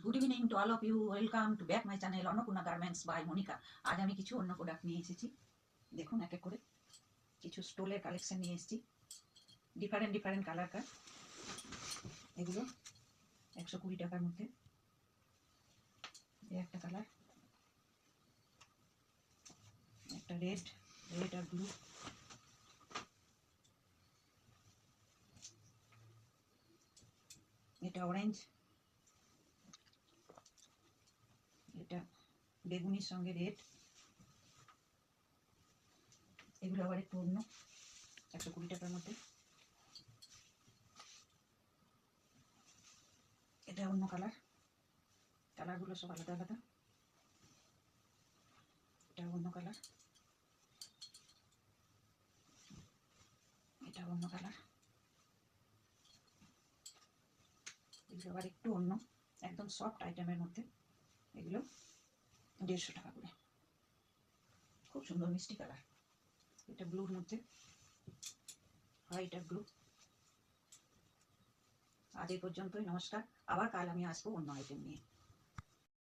Good evening to all of you, welcome to back my channel Annapurna garments by Monica. আজ আমি কিছু অন্য product নিয়ে এসেছি। দেখুন এক এক করে কিছু স্টোলের কালেকশন নিয়ে এসেছি, ডিফারেন্ট ডিফারেন্ট কালারকার। এগুলো 120 টাকার মধ্যে। এই একটা কালার, একটা রেড আর ব্লু, এটা অরেঞ্জ, এটা বেগুনির সঙ্গে রেড। এগুলো আবার একটু অন্য, 120 টাকার মধ্যে। এটা অন্য কালার, কালারগুলো সব আলাদা আলাদা। এটা অন্য কালার, এটা অন্য কালার। এগুলো আবার একটু অন্য, একদম সফট আইটেমের মধ্যে। এগুলো 150 টাকা করে। খুব সুন্দর মিষ্টি কালার। এটা ব্লুর মধ্যে, হোয়াইট আর ব্লু। আজ এই পর্যন্তই, নমস্কার। আবার কাল আমি আসবো অন্য আইটেম নিয়ে।